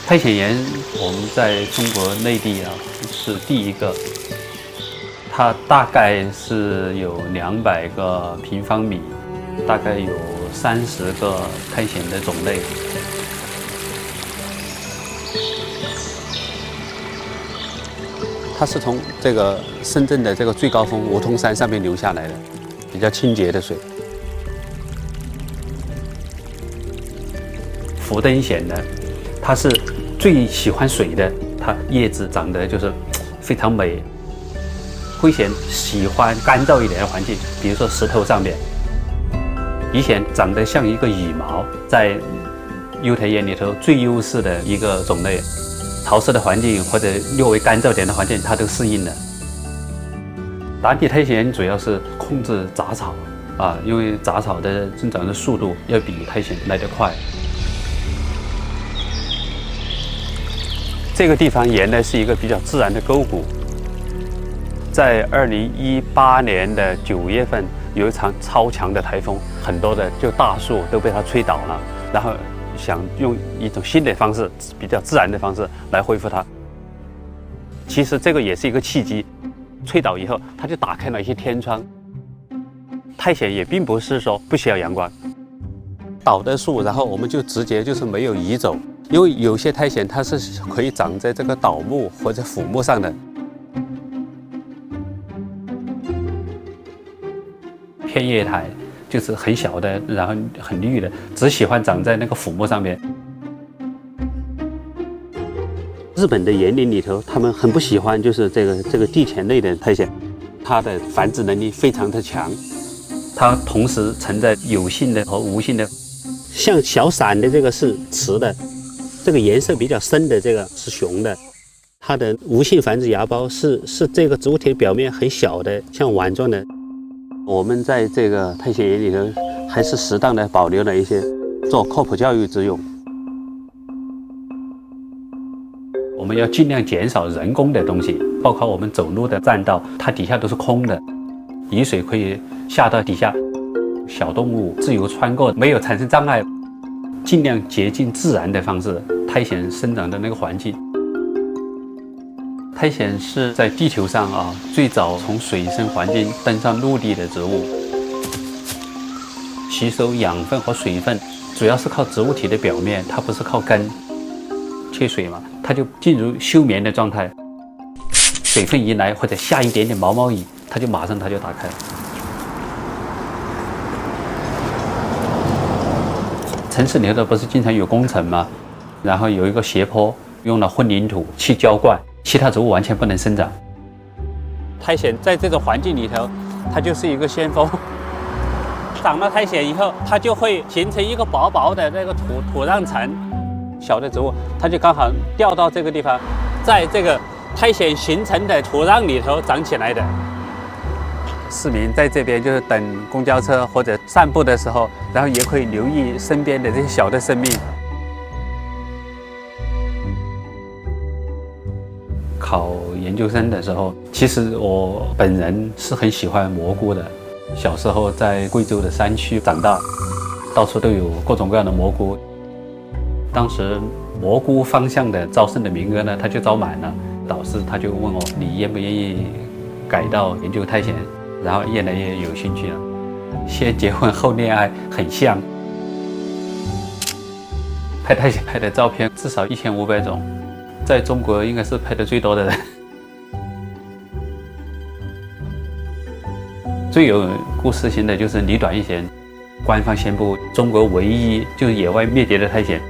苔藓岩我们在中国内地是第一个，它大概是有200个平方米，大概有30个苔藓的种类。它是从这个深圳的这个最高峰梧桐山上面流下来的，比较清洁的水。福登藓呢，它是最喜欢水的，它叶子长得就是非常美。灰藓喜欢干燥一点的环境，比如说石头上面。蚁藓长得像一个羽毛，在优苔岩里头最优势的一个种类。潮湿的环境或者略微干燥点的环境，它都适应了。打底苔藓主要是控制杂草因为杂草的生长的速度要比苔藓来得快。这个地方沿的是一个比较自然的沟谷。在2018年的9月份，有一场超强的台风，很多的大树都被它吹倒了，然后想用一种新的方式，比较自然的方式来恢复它。其实这个也是一个契机，吹倒以后，它就打开了一些天窗。苔藓也并不是说不需要阳光，倒的树，然后我们就直接就是没有移走，因为有些苔藓它是可以长在这个倒木或者腐木上的。片叶苔就是很小的，然后很绿的，只喜欢长在那个腐木上面。日本的岩林里头，他们很不喜欢就是这个地钱类的苔藓，它的繁殖能力非常的强，它同时存在有性的和无性的。像小伞的这个是雌的，这个颜色比较深的这个是雄的。它的无性繁殖芽孢是这个植物体表面很小的，像碗状的。我们在这个苔藓岩里头，还是适当的保留了一些做科普教育之用。我们要尽量减少人工的东西，包括我们走路的栈道，它底下都是空的，雨水可以下到底下，小动物自由穿过，没有产生障碍。尽量接近自然的方式，苔藓生长的那个环境。苔藓是在地球上最早从水生环境登上陆地的植物，吸收养分和水分主要是靠植物体的表面，它不是靠根。缺水嘛，它就进入休眠的状态，水分一来或者下一点点毛毛雨，它就马上打开了。城市里头不是经常有工程吗？然后有一个斜坡，用了混凝土去浇灌，其他植物完全不能生长。苔藓在这种环境里头，它就是一个先锋。长了苔藓以后，它就会形成一个薄薄的这个土壤层，小的植物它就刚好掉到这个地方，在这个苔藓形成的土壤里头长起来的。市民在这边就是等公交车或者散步的时候，然后也可以留意身边的这些小的生命。考研究生的时候，其实我本人是很喜欢蘑菇的。小时候在贵州的山区长大，到处都有各种各样的蘑菇。当时蘑菇方向的招生的名额呢，他就招满了。导师他就问我，你愿不愿意改到研究苔藓？然后越来越有兴趣了。先结婚后恋爱很像。拍苔藓拍的照片至少1500种，在中国应该是拍的最多的人。最有故事性的就是李短一贤，官方宣布中国唯一就是野外灭绝的苔藓。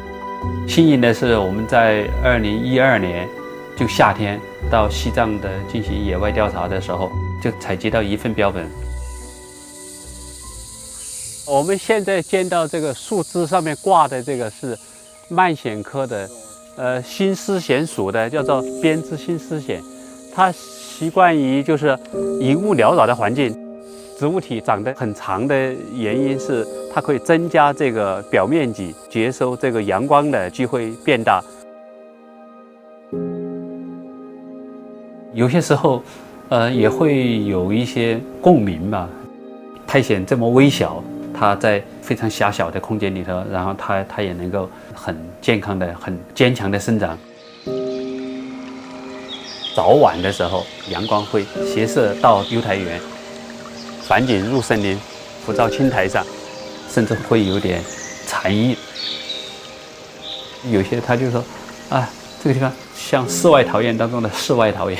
幸运的是，我们在2012年就夏天到西藏的进行野外调查的时候，就采集到1份标本。我们现在见到这个树枝上面挂的这个是蔓藓科的新丝藓属的，叫做编织新丝藓。它习惯于就是云雾缭绕的环境。植物体长得很长的原因是它可以增加这个表面积，接收这个阳光的机会变大。有些时候也会有一些共鸣吧。苔藓这么微小，它在非常狭小的空间里头，然后它也能够很健康的、很坚强的生长。早晚的时候，阳光会斜射到优台园，返景入森林，浮照青苔上，甚至会有点禅意。有些他就说，啊，这个地方像世外桃源当中的世外桃源。